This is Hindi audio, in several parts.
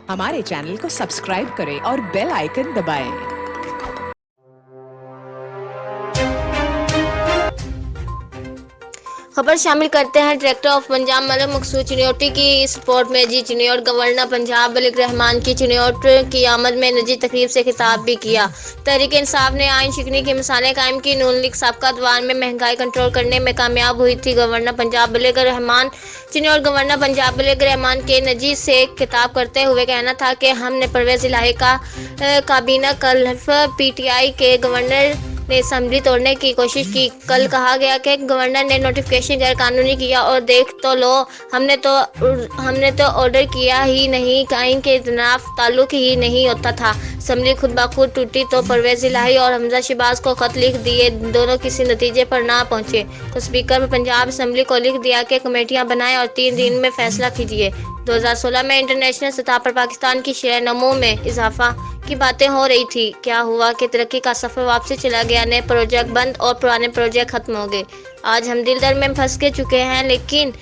हमारे चैनल को सब्सक्राइब करें और बेल आइकन दबाएं। खबर शामिल करते हैं। डायरेक्टर ऑफ पंजाब मलिक मकसूद चिन्योटी की इस रिपोर्ट में जी चिन्योट गवर्नर पंजाब मलिक रहमान की चिन्योट की आमद में निजी तकरीब से खिताब भी किया। तहरीक इंसाफ ने आइन शिकनी की मिसालें कायम की। नून लीग सबका दौर में महंगाई कंट्रोल करने में कामयाब हुई थी। गवर्नर पंजाब मलिक रहमान चिन्योट गवर्नर पंजाब मलिक रहमान के निजी से खिताब करते हुए कहना था कि हमने परवेज इलाही का काबीना खिलाफ PTI के गवर्नर ने असम्बली तोड़ने की कोशिश की। कल कहा गया कि गवर्नर ने नोटिफिकेशन गैर कानूनी किया और देख तो लो, हमने तो ऑर्डर किया ही नहीं, आइन के खिलाफ ताल्लुक ही नहीं होता था। असम्बली खुद ब खुद टूटी तो परवेज इलाही और हमजा शहबाज को खत लिख दिए, दोनों किसी नतीजे पर ना पहुंचे तो स्पीकर पंजाब असम्बली को लिख दिया कि कमेटियां बनाएं और 3 दिन में फैसला कीजिए। 2016 में इंटरनेशनल सतह पर पाकिस्तान की शेयर नमो में इजाफा की बातें हो रही थी। क्या हुआ कि तरक्की का सफर वापसी चला गया, नए प्रोजेक्ट बंद और पुराने प्रोजेक्ट खत्म हो गए। आज हम दिल दर में फंस के चुके हैं, लेकिन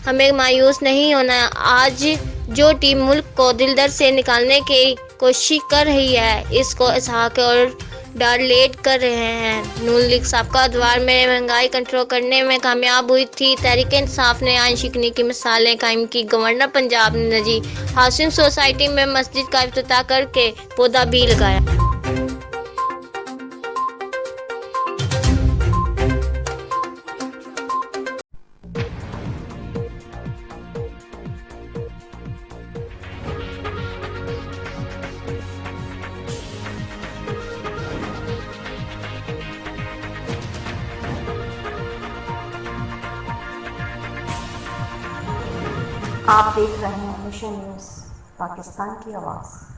हमें मायूस नहीं होना। आज जो टीम मुल्क को दिल दर से निकालने की कोशिश कर रही है, इसको इसहाक और डार्लेट कर रहे हैं। नून लीग सबका दौर में महंगाई कंट्रोल करने में कामयाब हुई थी। तहरीक इंसाफ ने आइन शिकनी की मिसालें कायम की। गवर्नर पंजाब ने निजी हाउसिंग सोसाइटी में मस्जिद का इफ्तिताह करके पौधा भी लगाया। आप देख रहे हैं मिशन न्यूज़, पाकिस्तान की आवाज़।